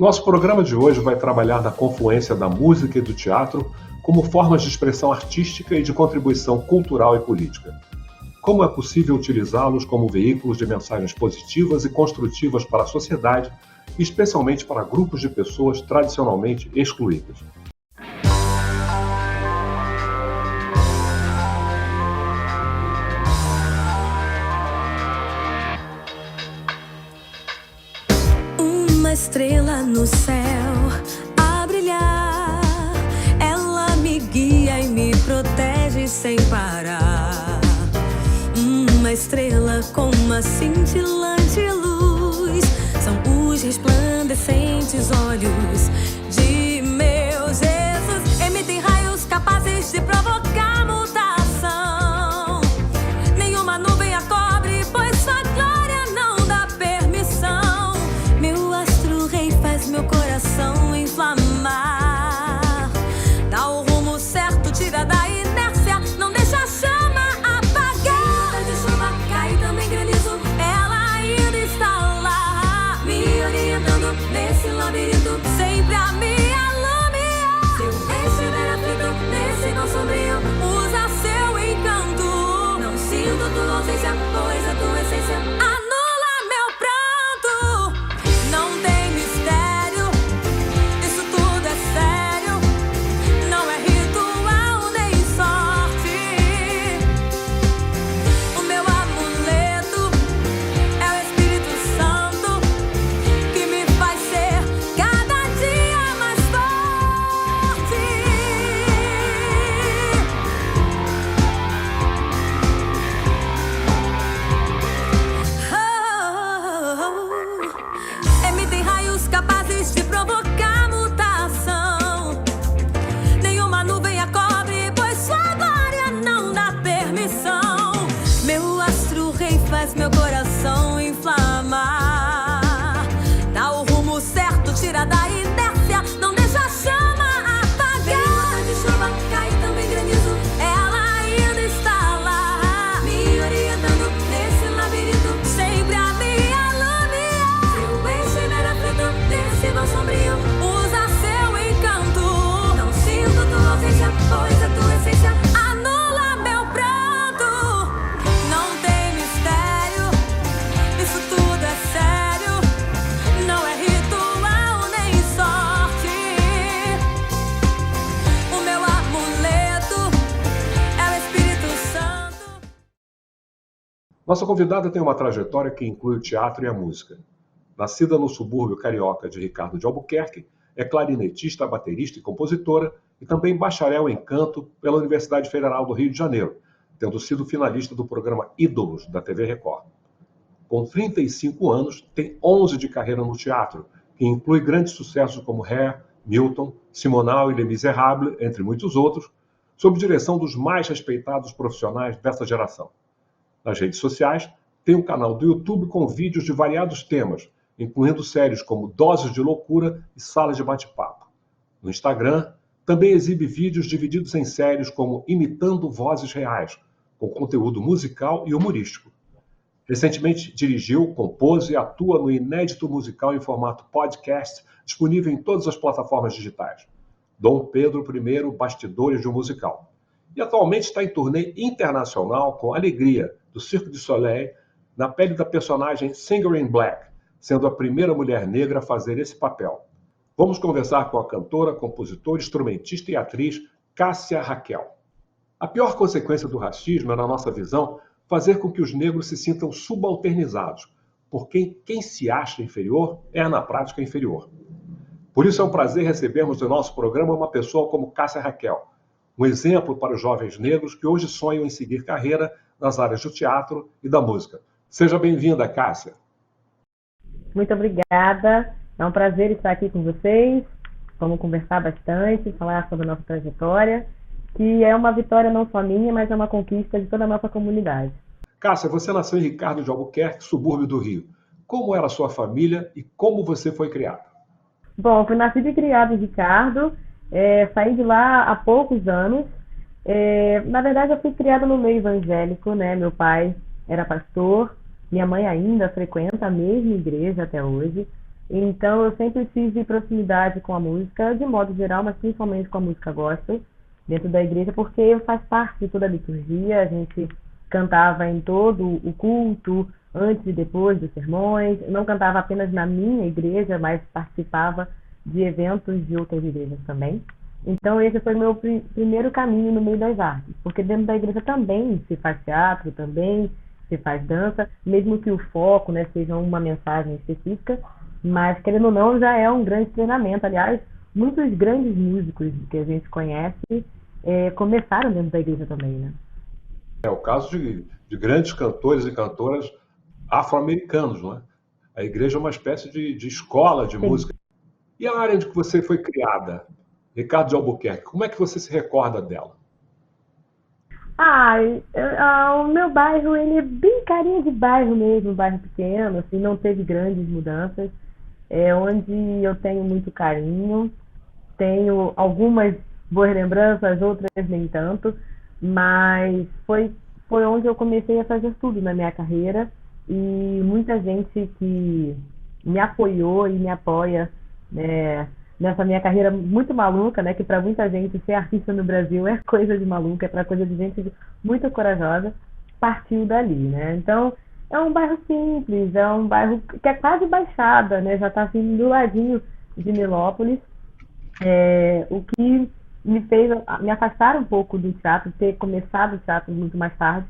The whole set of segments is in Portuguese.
Nosso programa de hoje vai trabalhar na confluência da música e do teatro como formas de expressão artística e de contribuição cultural e política. Como é possível utilizá-los como veículos de mensagens positivas e construtivas para a sociedade, especialmente para grupos de pessoas tradicionalmente excluídas. Uma estrela no céu a brilhar, ela me guia e me protege sem parar. Uma estrela com uma cintilante luz, são os resplandecentes olhos de meu Jesus. Emitem raios capazes de provocar mutação. Nenhuma nuvem a cobre, pois sua glória não dá permissão. Meu astro rei faz meu coração inflamar. Dá o rumo certo, tira da inércia, não deixa a chama apagar. De chuva cai também granizo, ela ainda está lá, me orientando nesse labirinto, sempre a me iluminar. Se eu estiver aflito nesse mal sombrio, usa seu encanto. Não sinto tua ausência, pois a tua essência anula meu pranto. Não tem mistério, isso tudo é sério. Não é ritual nem sorte. O meu amuleto é o Espírito Santo, que me faz ser cada dia mais forte. Emitem raios capazes de provocar mutação. Nenhuma nuvem a cobre, pois sua glória não dá permissão. Meu astro rei faz meu coração inflamar. Dá o rumo certo, tira da inércia, não deixa a chama apagar. De chuva cai também granizo, ela ainda está lá, me orientando nesse labirinto, sempre a me iluminar. Se eu estiver aflito nesse mal sombrio, usa seu encanto. Não sinto tua ausência, pois a tua essência anula meu pranto. Não tem mistério, isso tudo é sério. Não é ritual nem sorte. O meu amuleto é o Espírito Santo. Nossa convidada tem uma trajetória que inclui o teatro e a música. Nascida no subúrbio carioca de Ricardo de Albuquerque, é clarinetista, baterista e compositora, e também bacharel em canto pela Universidade Federal do Rio de Janeiro, tendo sido finalista do programa Ídolos, da TV Record. Com 35 anos, tem 11 de carreira no teatro, que inclui grandes sucessos como Hair, Milton, Simonal e Les Misérables, entre muitos outros, sob direção dos mais respeitados profissionais dessa geração. Nas redes sociais, tem um canal do YouTube com vídeos de variados temas, incluindo séries como Doses de Loucura e Salas de Bate-Papo. No Instagram, também exibe vídeos divididos em séries como Imitando Vozes Reais, com conteúdo musical e humorístico. Recentemente dirigiu, compôs e atua no inédito musical em formato podcast, disponível em todas as plataformas digitais. Dom Pedro I, Bastidores de um Musical. E atualmente está em turnê internacional com Alegria, do Cirque du Soleil, na pele da personagem Singer in Black, sendo a primeira mulher negra a fazer esse papel. Vamos conversar com a cantora, compositora, instrumentista e atriz Cássia Raquel. A pior consequência do racismo é, na nossa visão, fazer com que os negros se sintam subalternizados, porque quem se acha inferior é, na prática, inferior. Por isso é um prazer recebermos no nosso programa uma pessoa como Cássia Raquel, um exemplo para os jovens negros que hoje sonham em seguir carreira nas áreas do teatro e da música. Seja bem-vinda, Cássia. Muito obrigada, é um prazer estar aqui com vocês. Vamos conversar bastante, falar sobre a nossa trajetória, que é uma vitória não só minha, mas é uma conquista de toda a nossa comunidade. Cássia, você nasceu em Ricardo de Albuquerque, subúrbio do Rio. Como era a sua família e como você foi criada? Bom, fui nascida e criada em Ricardo, saí de lá há poucos anos. Na verdade, eu fui criada no meio evangélico, né? Meu pai era pastor, minha mãe ainda frequenta a mesma igreja até hoje, Então eu sempre tive proximidade com a música, de modo geral, mas principalmente com a música gospel, dentro da igreja, porque faz parte de toda a liturgia, a gente cantava em todo o culto, antes e depois dos sermões, não cantava apenas na minha igreja, mas participava de eventos de outras igrejas também. Então esse foi meu primeiro caminho no meio das artes, porque dentro da igreja também se faz teatro, também se faz dança, mesmo que o foco, né, seja uma mensagem específica, mas querendo ou não já é um grande treinamento. Aliás, muitos grandes músicos que a gente conhece começaram dentro da igreja também, né? É o caso de grandes cantores e cantoras afro-americanos, não é? A igreja é uma espécie de escola de Sim. música. E a área onde que você foi criada, Ricardo de Albuquerque, como é que você se recorda dela? O meu bairro, ele é bem carinha de bairro mesmo, um bairro pequeno, assim, não teve grandes mudanças. É onde eu tenho muito carinho, tenho algumas boas lembranças, outras nem tanto, mas foi onde eu comecei a fazer tudo na minha carreira e muita gente que me apoiou e me apoia, né, nessa minha carreira muito maluca, né, que para muita gente ser artista no Brasil é coisa de maluca, é para coisa de gente muito corajosa, partiu dali, né? Então, é um bairro simples, é um bairro que é quase baixada, né? Já está assim do ladinho de Nilópolis, o que me fez me afastar um pouco do teatro, ter começado o teatro muito mais tarde,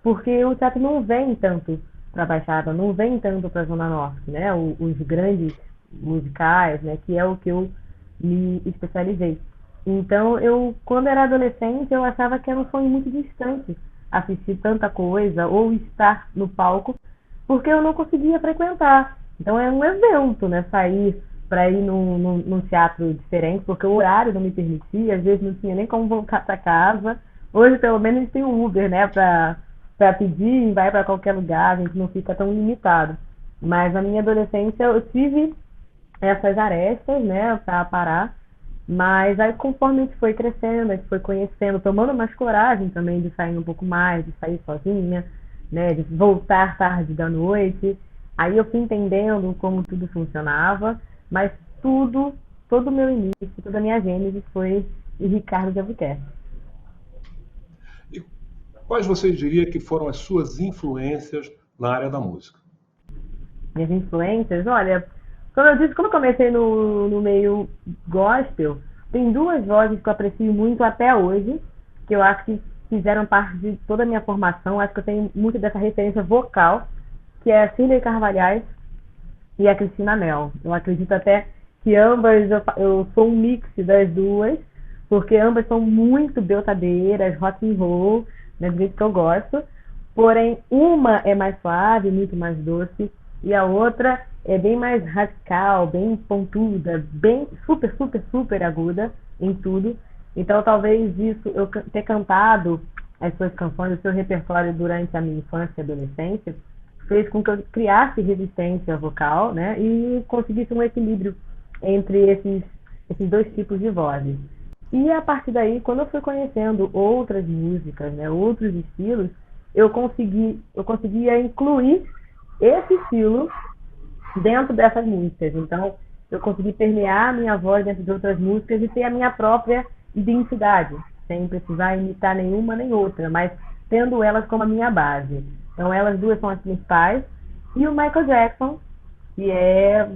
porque o teatro não vem tanto para a Baixada, não vem tanto para a Zona Norte, né? Os grandes musicais, né? Que é o que eu me especializei. Então, eu, quando era adolescente, eu achava que era um sonho muito distante assistir tanta coisa ou estar no palco, porque eu não conseguia frequentar. Então, é um evento, né? Sair para ir num teatro diferente, porque o horário não me permitia, às vezes não tinha nem como voltar para casa. Hoje, pelo menos, a gente tem o Uber, né? Para pedir e vai para qualquer lugar, a gente não fica tão limitado. Mas na minha adolescência eu tive essas arestas, né, para parar. Mas aí, conforme a gente foi crescendo, a gente foi conhecendo, tomando mais coragem também de sair um pouco mais, de sair sozinha, né, de voltar tarde da noite. Aí eu fui entendendo como tudo funcionava, mas tudo, todo o meu início, toda a minha gênese foi de Ricardo de Albuquerque. E quais você diria que foram as suas influências na área da música? Minhas influências, olha, como eu disse, como eu comecei no meio gospel, tem duas vozes que eu aprecio muito até hoje, que eu acho que fizeram parte de toda a minha formação, acho que eu tenho muito dessa referência vocal, que é a Cília Carvalhais e a Cristina Mel. Eu acredito até que ambas, eu sou um mix das duas, porque ambas são muito beltadeiras, rock and roll, né, do jeito que eu gosto. Porém, uma é mais suave, muito mais doce, e a outra é bem mais radical, bem pontuda, bem super, super, super aguda em tudo. Então, talvez isso, eu ter cantado as suas canções, o seu repertório durante a minha infância e adolescência, fez com que eu criasse resistência vocal, né? E conseguisse um equilíbrio entre esses dois tipos de vozes. E a partir daí, quando eu fui conhecendo outras músicas, né, outros estilos, eu conseguia incluir esse estilo dentro dessas músicas. Então, eu consegui permear a minha voz dentro de outras músicas e ter a minha própria identidade, sem precisar imitar nenhuma nem outra, mas tendo elas como a minha base. Então, elas duas são as principais. E o Michael Jackson, que é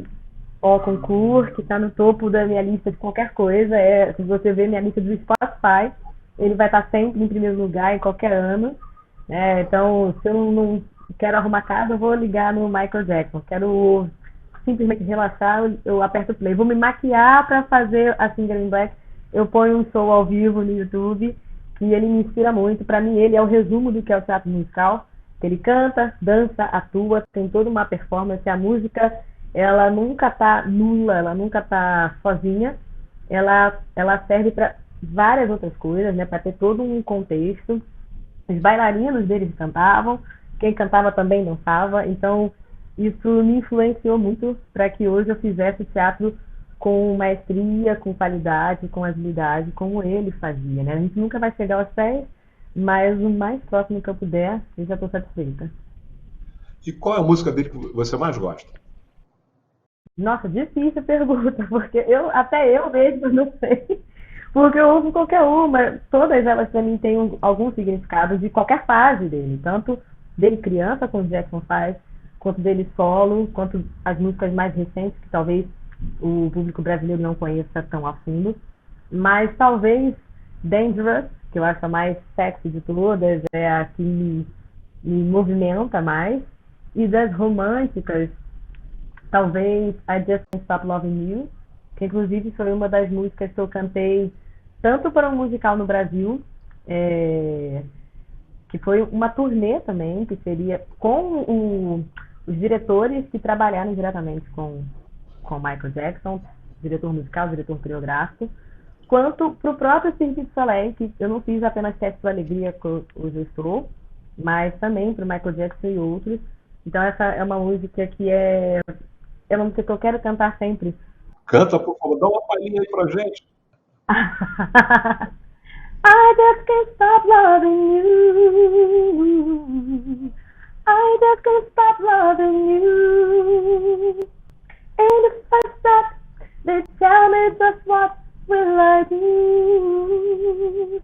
o concurso, que está no topo da minha lista de qualquer coisa. Se você ver minha lista do Spotify, ele vai estar sempre em primeiro lugar em qualquer ano. Então, se eu não quero arrumar casa, eu vou ligar no Michael Jackson. Quero simplesmente relaxar, eu aperto play. Vou me maquiar para fazer a Singer in Black. Eu ponho um show ao vivo no YouTube, que ele me inspira muito. Para mim, ele é o resumo do que é o teatro musical. Ele canta, dança, atua, tem toda uma performance. A música, ela nunca tá nula, ela nunca tá sozinha. Ela serve para várias outras coisas, né? Para ter todo um contexto. Os bailarinos deles cantavam, quem cantava também dançava. Então, isso me influenciou muito para que hoje eu fizesse teatro com maestria, com qualidade, com agilidade, como ele fazia, né? A gente nunca vai chegar aos pés, mas o mais próximo que eu puder, eu já estou satisfeita. E qual é a música dele que você mais gosta? Nossa, difícil a pergunta, porque até eu mesma não sei. Porque eu uso qualquer uma. Todas elas para mim têm algum significado de qualquer fase dele. Tanto dele criança, como o Jackson faz, quanto dele solo, quanto as músicas mais recentes, que talvez o público brasileiro não conheça tão a fundo. Mas talvez Dangerous, que eu acho a mais sexy de todas, é a que me movimenta mais. E das românticas, talvez I Just Can't Stop Loving You, que inclusive foi uma das músicas que eu cantei tanto para um musical no Brasil, é, que foi uma turnê também, que seria com os diretores que trabalharam diretamente com Michael Jackson, diretor musical, diretor coreográfico, quanto para o próprio Cirque du Soleil, que eu não fiz apenas Teste para Alegria, que hoje eu estou, mas também para o Michael Jackson e outros. Então essa é uma música que é uma música que eu quero cantar sempre. Canta, por favor, dá uma palhinha aí pra gente. I just can't stop loving you. I just can't stop loving you. And if I stop, they tell me just what will I do?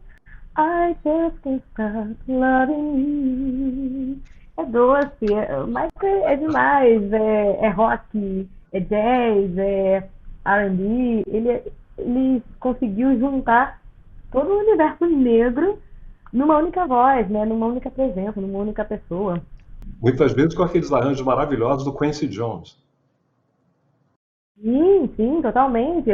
I just can't stop loving you. É doce, mas é demais. É rock, é jazz, é R&B. Ele conseguiu juntar todo o universo negro numa única voz, né? Numa única presença, numa única pessoa. Muitas vezes com aqueles arranjos maravilhosos do Quincy Jones. Sim, sim, totalmente.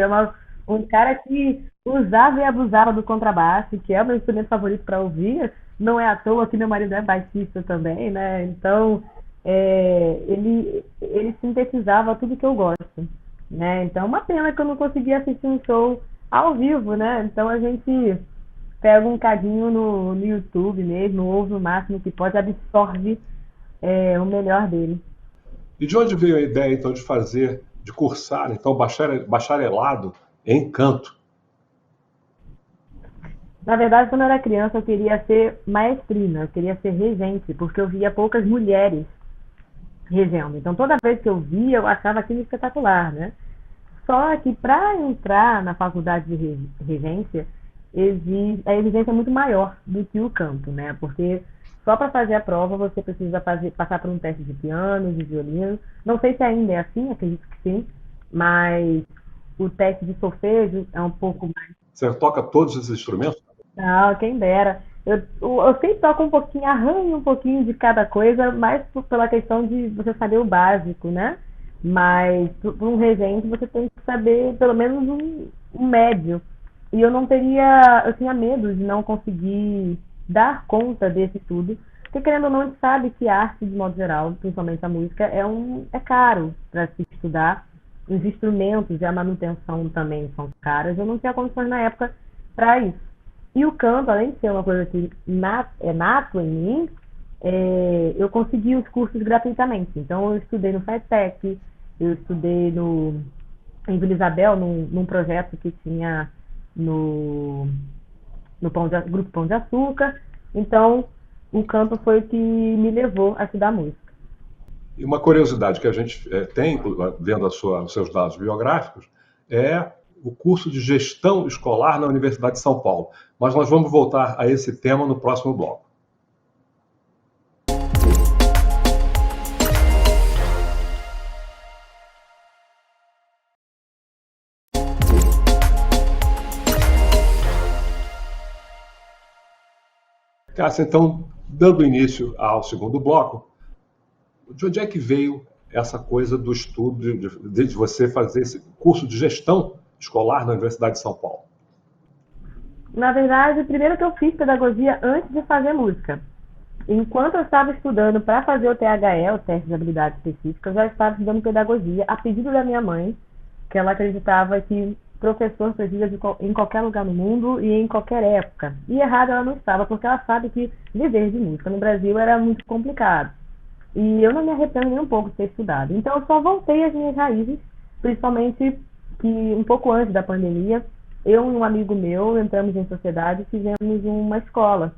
Um cara que usava e abusava do contrabaixo, que é o meu instrumento favorito para ouvir. Não é à toa que meu marido é baixista também, né? Então, ele sintetizava tudo que eu gosto, né? Então, uma pena que eu não conseguia assistir um show ao vivo, né? Então, a gente pega um cadinho no YouTube mesmo, ouve o máximo que pode, absorve o melhor dele. E de onde veio a ideia, então, de cursar, então, bacharelado em canto? Na verdade, quando eu era criança, eu queria ser maestrina, eu queria ser regente, porque eu via poucas mulheres regendo. Então, toda vez que eu via, eu achava aquilo espetacular, né? Só que para entrar na faculdade de regência, a exigência é muito maior do que o canto, né? Porque só para fazer a prova você precisa passar por um teste de piano, de violino. Não sei se ainda é assim, acredito que sim, mas o teste de solfejo é um pouco mais. Você toca todos os instrumentos? Não, quem dera. Eu sempre toco um pouquinho, arranho um pouquinho de cada coisa, mais pela questão de você saber o básico, né? Mas para um regente você tem que saber pelo menos um médio. E eu tinha medo de não conseguir dar conta desse tudo. Porque querendo ou não, a gente sabe que a arte, de modo geral, principalmente a música, é caro para se estudar. Os instrumentos e a manutenção também são caras. Eu não tinha condições na época para isso. E o canto, além de ser uma coisa que é nato em mim, eu consegui os cursos gratuitamente. Então, eu estudei no FATEC, eu estudei em Vila Isabel, num projeto que tinha no Grupo Pão de Açúcar. Então, o canto foi o que me levou a estudar música. E uma curiosidade que a gente tem, vendo os seus dados biográficos, é o curso de gestão escolar na Universidade de São Paulo. Mas nós vamos voltar a esse tema no próximo bloco. Cássia, então, dando início ao segundo bloco, de onde é que veio essa coisa do estudo, de você fazer esse curso de gestão escolar na Universidade de São Paulo? Na verdade, primeiro que eu fiz pedagogia antes de fazer música. Enquanto eu estava estudando para fazer o THE, o teste de habilidade específica, eu já estava estudando pedagogia a pedido da minha mãe, que ela acreditava que professor precisa em qualquer lugar no mundo e em qualquer época. E errada ela não estava, porque ela sabe que viver de música no Brasil era muito complicado. E eu não me arrependo nem um pouco de ter estudado. Então eu só voltei às minhas raízes, principalmente que um pouco antes da pandemia, eu e um amigo meu entramos em sociedade e fizemos uma escola.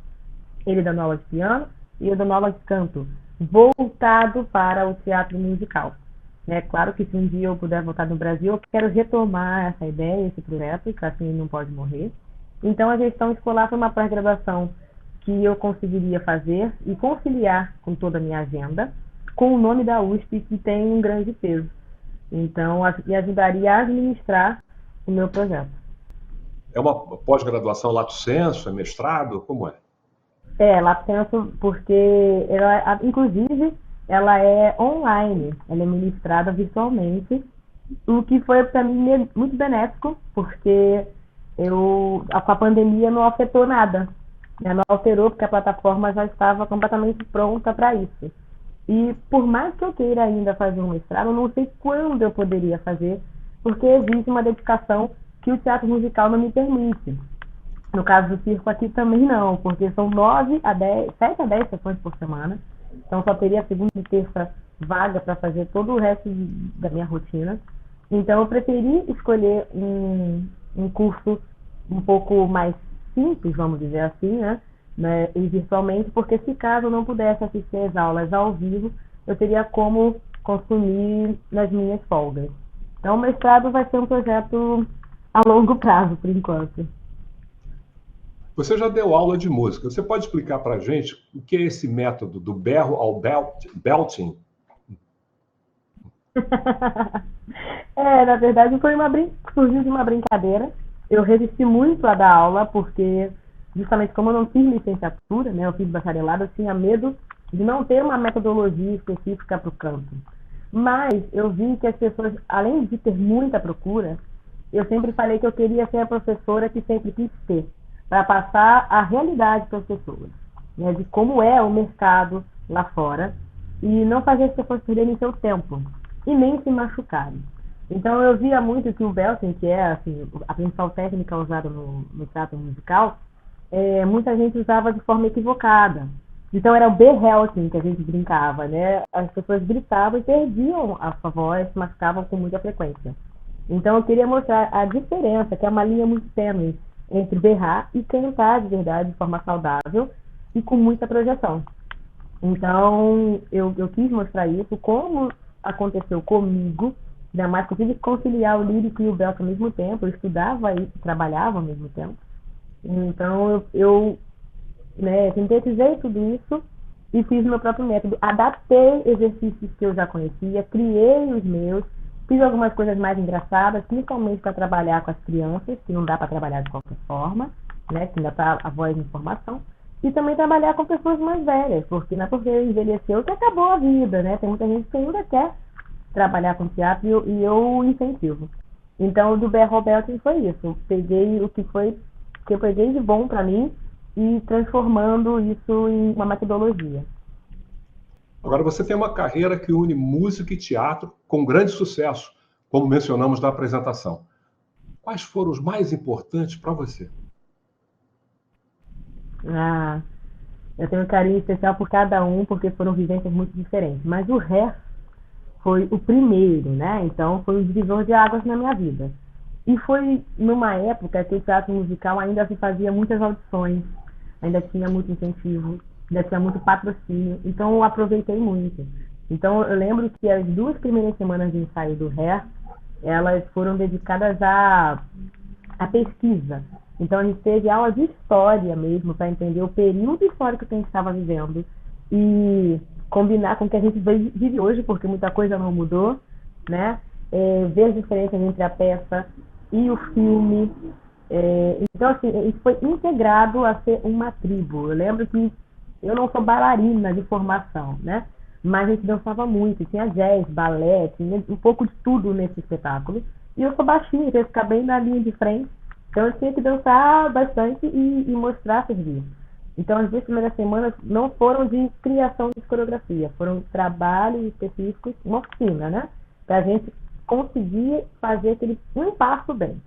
Ele dando aula de piano e eu dando aula de canto, voltado para o teatro musical. né? Claro que se um dia eu puder voltar no Brasil, eu quero retomar essa ideia, esse projeto, que assim não pode morrer. Então, a gestão escolar foi uma pós-graduação que eu conseguiria fazer e conciliar com toda a minha agenda, com o nome da USP, que tem um grande peso. Então, me ajudaria a administrar o meu projeto. É uma pós-graduação lato sensu, é mestrado? Como é? Lá penso porque ela, inclusive, ela é online, ela é ministrada virtualmente, o que foi para mim muito benéfico, porque com a pandemia não afetou nada, né? Não alterou porque a plataforma já estava completamente pronta para isso. E por mais que eu queira ainda fazer um mestrado, eu não sei quando eu poderia fazer, porque existe uma dedicação que o teatro musical não me permite. No caso do circo aqui também não, porque são 7 a 10 sessões por semana. Então só teria segunda e terça vaga para fazer todo o resto da minha rotina. Então eu preferi escolher um curso um pouco mais simples, vamos dizer assim, né, e virtualmente, porque se caso eu não pudesse assistir às aulas ao vivo, eu teria como consumir nas minhas folgas. Então o mestrado vai ser um projeto a longo prazo, por enquanto. Você já deu aula de música. Você pode explicar para a gente o que é esse método do berro ao belting? Na verdade, surgiu de uma brincadeira. Eu resisti muito a dar aula, porque justamente como eu não fiz licenciatura, né, eu fiz bacharelado, eu tinha medo de não ter uma metodologia específica para o canto. Mas eu vi que as pessoas, além de ter muita procura, eu sempre falei que eu queria ser a professora que sempre quis ser, para passar a realidade para as pessoas, né, de como é o mercado lá fora, e não fazer as pessoas perderem seu tempo e nem se machucarem. Então eu via muito que o belting, que é assim, a principal técnica usada no teatro musical, muita gente usava de forma equivocada. Então era o berrelting que a gente brincava, né? As pessoas gritavam e perdiam a sua voz, se machucavam com muita frequência. Então eu queria mostrar a diferença, que é uma linha muito tênue entre berrar e cantar de verdade, de forma saudável e com muita projeção. Então eu quis mostrar isso, como aconteceu comigo, ainda mais que eu tive que conciliar o lírico e o belting ao mesmo tempo, eu estudava e trabalhava ao mesmo tempo. Então eu sintetizei tudo isso e fiz meu próprio método. Adaptei exercícios que eu já conhecia, criei os meus, fiz algumas coisas mais engraçadas, principalmente para trabalhar com as crianças, que não dá para trabalhar de qualquer forma, né, que ainda está a voz em formação, e também trabalhar com pessoas mais velhas, porque não é porque envelheceu que acabou a vida, né? Tem muita gente que ainda quer trabalhar com teatro e eu incentivo. Então, o do berro belting foi isso. Peguei o que eu peguei de bom para mim e transformando isso em uma metodologia. Agora, você tem uma carreira que une música e teatro com grande sucesso, como mencionamos na apresentação. Quais foram os mais importantes para você? Eu tenho um carinho especial por cada um, porque foram vivências muito diferentes. Mas o Hair foi o primeiro, né? Então, foi um divisor de águas na minha vida. E foi numa época que o teatro musical ainda se fazia muitas audições, ainda tinha muito incentivo, ainda tinha muito patrocínio. Então, eu aproveitei muito. Então, eu lembro que as 2 primeiras semanas de ensaio do Hair, elas foram dedicadas à pesquisa. Então, a gente teve aula de história mesmo, para entender o período histórico que a gente estava vivendo e combinar com o que a gente vive hoje, porque muita coisa não mudou, né? Ver as diferenças entre a peça e o filme. Então, assim, isso foi integrado a ser uma tribo. Eu lembro que eu não sou bailarina de formação, né? Mas a gente dançava muito, tinha jazz, balé, tinha um pouco de tudo nesse espetáculo. E eu sou baixinha, então eu ficar bem na linha de frente. Então eu tinha que dançar bastante e mostrar serviço. Então as 2 primeiras semanas não foram de criação de coreografia, foram trabalhos específicos, uma oficina, né? Para a gente conseguir fazer aquele um passo bem.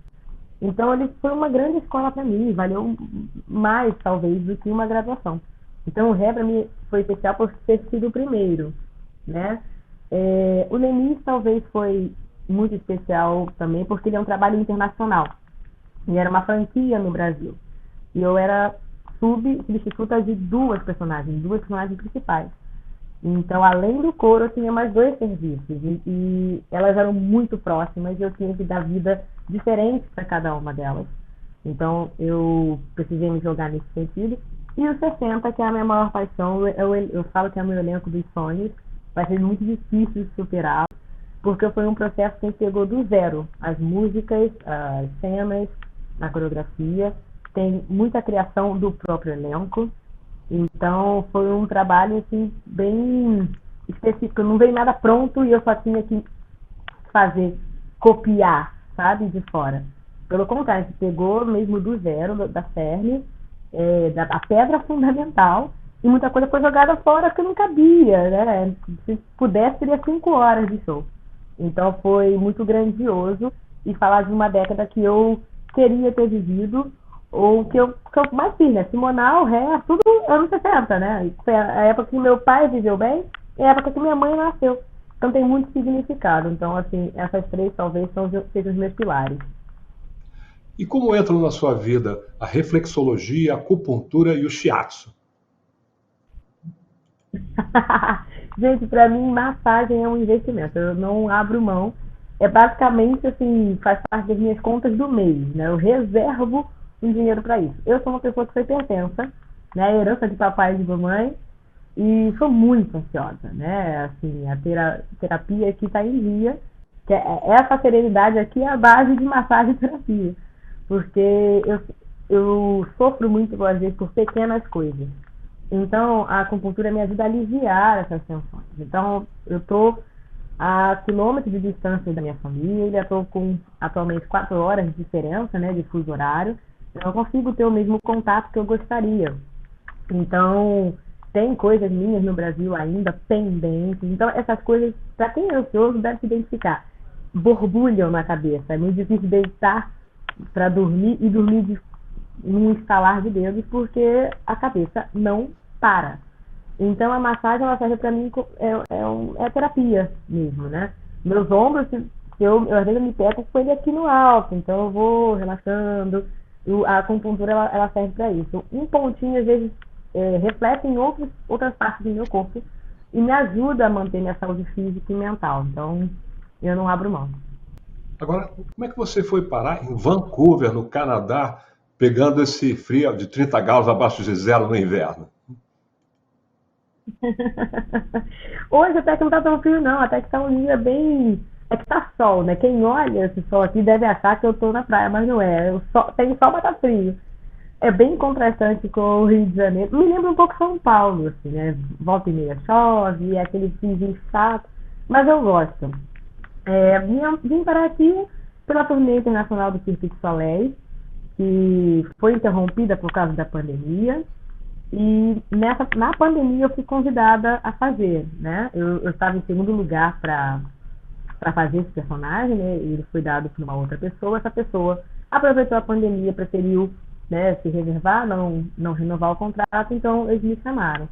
Então ele foi uma grande escola para mim, valeu mais talvez do que uma graduação. Então o Ré para mim foi especial por ter sido o primeiro, né? O Lemis talvez foi muito especial também porque ele é um trabalho internacional. E era uma franquia no Brasil. E eu era substituta de 2 personagens principais. Então, além do coro, eu tinha mais dois serviços e elas eram muito próximas e eu tinha que dar vida diferente para cada uma delas. Então, eu precisei me jogar nesse sentido. E o 60, que é a minha maior paixão, eu falo que é o meu elenco dos sonhos. Vai ser muito difícil de superá-lo, porque foi um processo que a gente pegou do zero. As músicas, as cenas, a coreografia. Tem muita criação do próprio elenco. Então, foi um trabalho assim, bem específico. Não veio nada pronto e eu só tinha que fazer, copiar, sabe, de fora. Pelo contrário, a gente pegou mesmo do zero, da cerne, da pedra fundamental, e muita coisa foi jogada fora que não cabia, né? Se pudesse, teria 5 horas de show. Então foi muito grandioso e falar de uma década que eu queria ter vivido, ou que eu mais fiz, né? Simonal, Ré, tudo anos 60, né? Foi a época que meu pai viveu bem e a época que minha mãe nasceu. Então tem muito significado. Então, assim, essas três talvez sejam os meus pilares. E como entram na sua vida a reflexologia, a acupuntura e o shiatsu? Gente, para mim, massagem é um investimento. Eu não abro mão. É basicamente assim, faz parte das minhas contas do mês, né? Eu reservo um dinheiro para isso. Eu sou uma pessoa que foi hipertensa, né? Herança de papai e de mamãe, e sou muito ansiosa, né? Assim, a terapia aqui está em dia, que essa serenidade aqui é a base de massagem e terapia, porque eu sofro muito, às vezes, por pequenas coisas. Então, a acupuntura me ajuda a aliviar essas tensões. Então, eu estou a quilômetros de distância da minha família, estou com atualmente 4 horas de diferença, né, de fuso horário. Eu não consigo ter o mesmo contato que eu gostaria. Então, tem coisas minhas no Brasil ainda pendentes. Então, essas coisas, para quem é ansioso, deve se identificar. Borbulham na cabeça. É muito difícil deitar para dormir e dormir num estalar de dedos, porque a cabeça não para. Então, a massagem, ela serve para mim, é terapia mesmo, né? Meus ombros, eu às vezes me pego com ele aqui no alto, então eu vou relaxando. A acupuntura, ela serve para isso. Um pontinho, às vezes, reflete em outras partes do meu corpo e me ajuda a manter minha saúde física e mental. Então, eu não abro mão. Agora, como é que você foi parar em Vancouver, no Canadá, pegando esse frio de 30 graus abaixo de zero no inverno? Hoje até que não tá tão frio, não. Até que tá um dia bem. É que tá sol, né? Quem olha esse sol aqui deve achar que eu tô na praia, mas não é. Tem sol, mas tá frio. É bem contrastante com o Rio de Janeiro. Me lembra um pouco São Paulo, assim, né? Volta e meia chove, é aquele friozinho chato. Mas eu gosto. Vim para aqui pela turnê internacional do Cirque du Soleil, que foi interrompida por causa da pandemia. E na pandemia eu fui convidada a fazer, né? Eu estava em segundo lugar para fazer esse personagem, né? Ele foi dado por uma outra pessoa. Essa pessoa aproveitou a pandemia, preferiu, né, se reservar, não renovar o contrato, então eles me chamaram.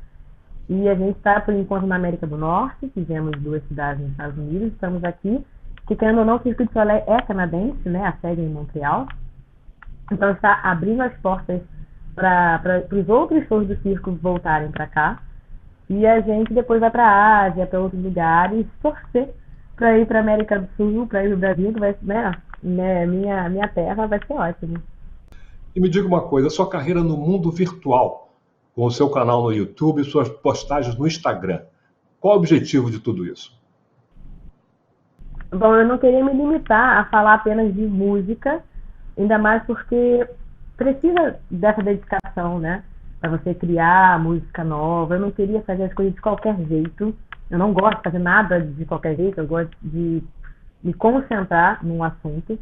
E a gente está, por enquanto, na América do Norte, fizemos 2 cidades nos Estados Unidos, estamos aqui, que querendo ou não, o Cirque du Soleil é canadense, né? A sede é em Montreal. Então está abrindo as portas para os outros shows do circo voltarem para cá. E a gente depois vai para a Ásia, para outros lugares, torcer para ir para a América do Sul, para ir para o Brasil, que vai, né, minha terra vai ser ótimo. E me diga uma coisa, a sua carreira no mundo virtual, com o seu canal no YouTube e suas postagens no Instagram, qual o objetivo de tudo isso? Bom, eu não queria me limitar a falar apenas de música, ainda mais porque precisa dessa dedicação, né? Para você criar música nova. Eu não queria fazer as coisas de qualquer jeito. Eu não gosto de fazer nada de qualquer jeito. Eu gosto de me concentrar num assunto.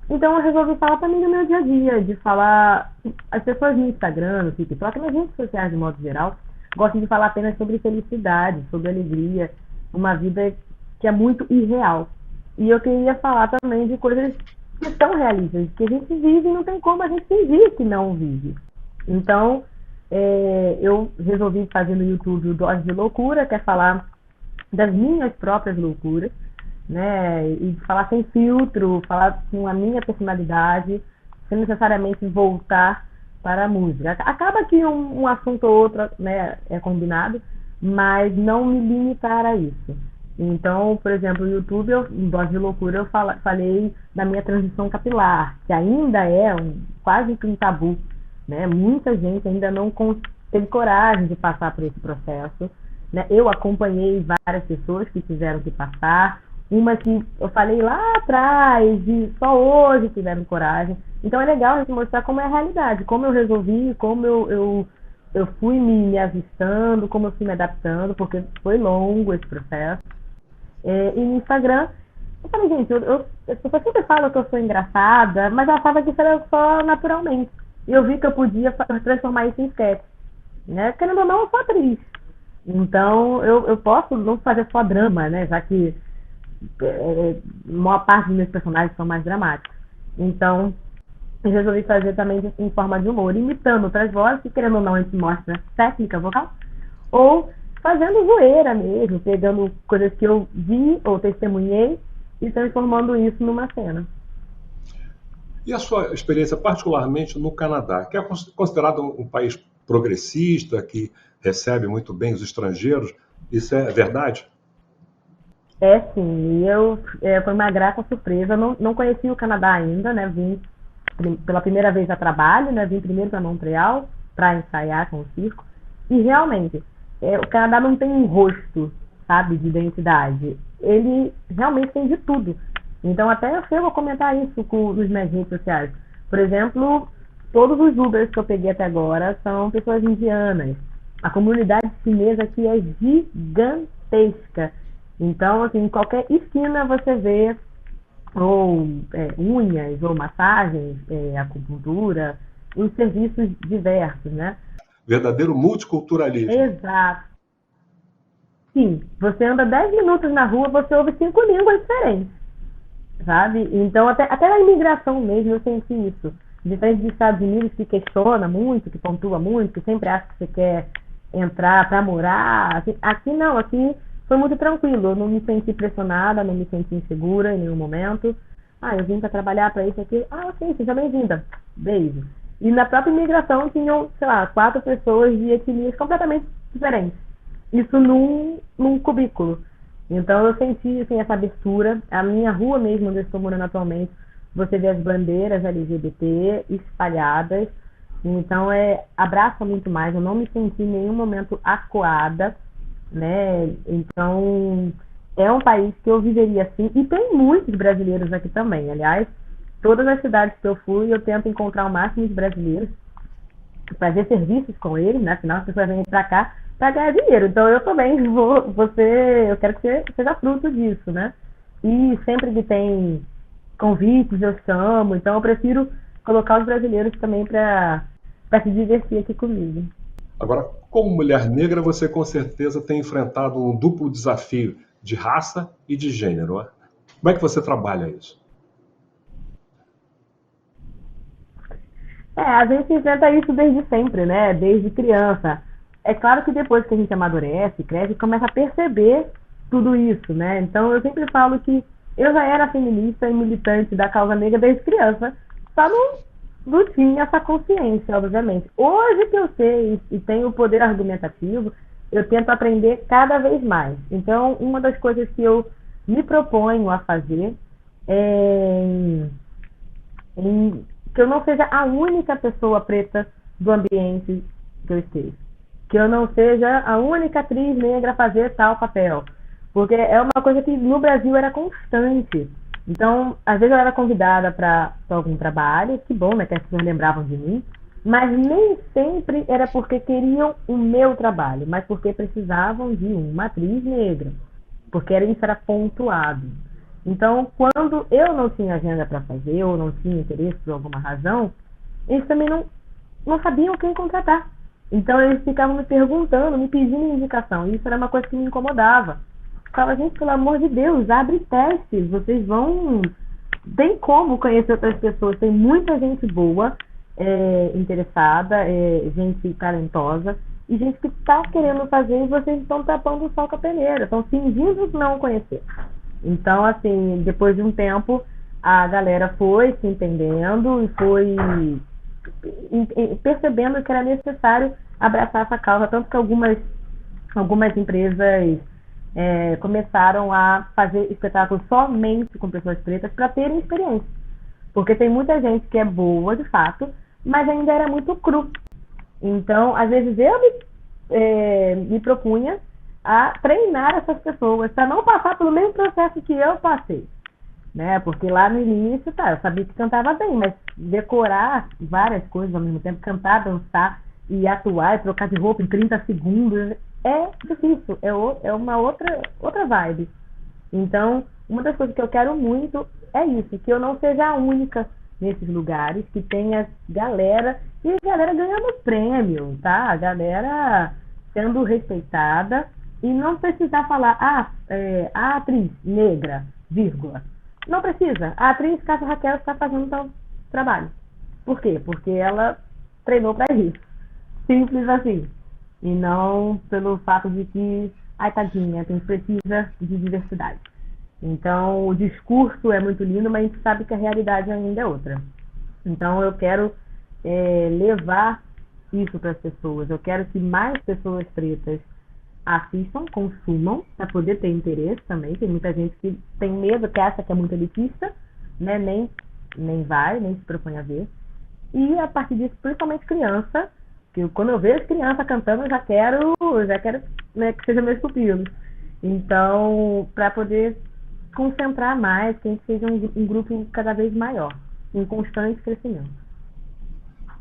Então eu resolvi falar também no meu dia a dia, de falar. As pessoas no Instagram, no TikTok, nas redes sociais de modo geral, gostam de falar apenas sobre felicidade, sobre alegria, uma vida que é muito irreal. E eu queria falar também de coisas que são realistas, que a gente vive e não tem como a gente fingir que não vive. Então, eu resolvi fazer no YouTube o Dose de Loucura, que é falar das minhas próprias loucuras, né? E falar sem filtro, falar com a minha personalidade, sem necessariamente voltar para a música. Acaba que um assunto ou outro, né, é combinado, mas não me limitar a isso. Então, por exemplo, no YouTube, em Dose de Loucura, eu falei da minha transição capilar, que ainda é quase que um tabu, né? Muita gente ainda não teve coragem de passar por esse processo, né? Eu acompanhei várias pessoas que tiveram que passar, uma que eu falei lá atrás e só hoje tiveram coragem. Então é legal a gente mostrar como é a realidade, como eu resolvi, como eu fui me ajustando, como eu fui me adaptando, porque foi longo esse processo. E no Instagram, eu falei, gente, as pessoas sempre falam que eu sou engraçada, mas eu achava que isso era só naturalmente. E eu vi que eu podia transformar isso em sketch, né? Querendo ou não, eu sou atriz. Então, eu posso não fazer só drama, né? Já que a maior parte dos meus personagens são mais dramáticos. Então, eu resolvi fazer também em forma de humor, imitando outras vozes, que querendo ou não, a gente mostra técnica vocal, ou fazendo zoeira mesmo, pegando coisas que eu vi ou testemunhei e transformando isso numa cena. E a sua experiência, particularmente no Canadá, que é considerado um país progressista, que recebe muito bem os estrangeiros, isso é verdade? É sim, foi uma grata surpresa. Eu não conheci o Canadá ainda, né? Vim pela primeira vez a trabalho, né? Vim primeiro para Montreal para ensaiar com o circo. E realmente, o Canadá não tem um rosto, sabe, de identidade. Ele realmente tem de tudo. Então até eu chego a comentar isso nos minhas redes sociais. Por exemplo, todos os Ubers que eu peguei até agora são pessoas indianas. A comunidade chinesa aqui é gigantesca. Então, assim, em qualquer esquina você vê ou unhas, ou massagens, acupuntura, os serviços diversos, né? Verdadeiro multiculturalismo. Exato. Sim, você anda 10 minutos na rua, você ouve 5 línguas diferentes, sabe? Então, até na imigração mesmo eu senti isso. Diferente dos Estados Unidos, que questiona muito, que pontua muito, que sempre acha que você quer entrar para morar. Aqui não, aqui foi muito tranquilo. Eu não me senti pressionada, não me senti insegura em nenhum momento. Eu vim para trabalhar para isso aqui. Ok, seja bem-vinda. Beijo. E na própria imigração tinham, sei lá, 4 pessoas de etnias completamente diferentes. Isso num cubículo. Então eu senti assim, essa abertura. A minha rua mesmo, onde eu estou morando atualmente, você vê as bandeiras LGBT espalhadas. Então abraça muito mais. Eu não me senti em nenhum momento acuada, né? Então é um país que eu viveria assim. E tem muitos brasileiros aqui também. Aliás, todas as cidades que eu fui, eu tento encontrar o máximo de brasileiros, fazer serviços com eles, né? Afinal, as pessoas vêm para cá para ganhar dinheiro. Então eu também eu quero que você seja fruto disso, né? E sempre que tem convites, eu chamo. Então eu prefiro colocar os brasileiros também para se divertir aqui comigo. Agora, como mulher negra, você com certeza tem enfrentado um duplo desafio de raça e de gênero, né? Como é que você trabalha isso? A gente enfrenta isso desde sempre, né? Desde criança. É claro que depois que a gente amadurece, cresce, começa a perceber tudo isso, né? Então eu sempre falo que eu já era feminista e militante da causa negra desde criança, só não tinha essa consciência, obviamente. Hoje que eu sei e tenho o poder argumentativo, eu tento aprender cada vez mais. Então, uma das coisas que eu me proponho a fazer é que eu não seja a única pessoa preta do ambiente que eu esteja. Que eu não seja a única atriz negra a fazer tal papel. Porque é uma coisa que no Brasil era constante. Então, às vezes eu era convidada para algum trabalho, que bom, né, que as pessoas lembravam de mim, mas nem sempre era porque queriam o meu trabalho, mas porque precisavam de uma atriz negra. Porque isso era pontuado. Então, quando eu não tinha agenda para fazer, ou não tinha interesse por alguma razão, eles também não sabiam quem contratar. Então, eles ficavam me perguntando, me pedindo indicação. E isso era uma coisa que me incomodava. Eu falava, gente, pelo amor de Deus, abre testes. Vocês vão... Tem como conhecer outras pessoas. Tem muita gente boa, interessada, gente talentosa, e gente que está querendo fazer e vocês estão tapando o sol com a peneira. Estão fingindo não conhecer. Então, assim, depois de um tempo, a galera foi se entendendo e foi percebendo que era necessário abraçar essa causa, tanto que algumas algumas empresas começaram a fazer espetáculos somente com pessoas pretas para terem experiência. Porque tem muita gente que é boa, de fato, mas ainda era muito cru. Então, às vezes, eu me propunha a treinar essas pessoas para não passar pelo mesmo processo que eu passei. Né? Porque lá no início, eu sabia que cantava bem, mas decorar várias coisas ao mesmo tempo, cantar, dançar e atuar e trocar de roupa em 30 segundos, é difícil, é uma outra vibe. Então, uma das coisas que eu quero muito é isso, que eu não seja a única nesses lugares, que tenha galera, e a galera ganhando prêmio, tá? A galera sendo respeitada, e não precisar falar, a atriz negra, vírgula. Não precisa. A atriz Cássia Raquel está fazendo tal trabalho. Por quê? Porque ela treinou para isso. Simples assim. E não pelo fato de que, ai tadinha, a gente precisa de diversidade. Então, o discurso é muito lindo, mas a gente sabe que a realidade ainda é outra. Então, eu quero levar isso para as pessoas. Eu quero que mais pessoas pretas assistam, consumam, para poder ter interesse também. Tem muita gente que tem medo, que acha que é muito elitista, né? Nem vai, nem se propõe a ver. E a partir disso, principalmente criança, que quando eu vejo criança cantando, eu já quero né, que seja meus pupilos. Então, para poder concentrar mais, que a gente seja um grupo cada vez maior, em constante crescimento.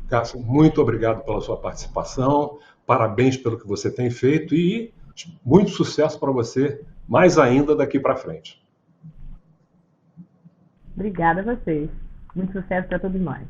Cássia, muito obrigado pela sua participação, parabéns pelo que você tem feito e muito sucesso para você, mais ainda daqui para frente. Obrigada a vocês. Muito sucesso para todos nós.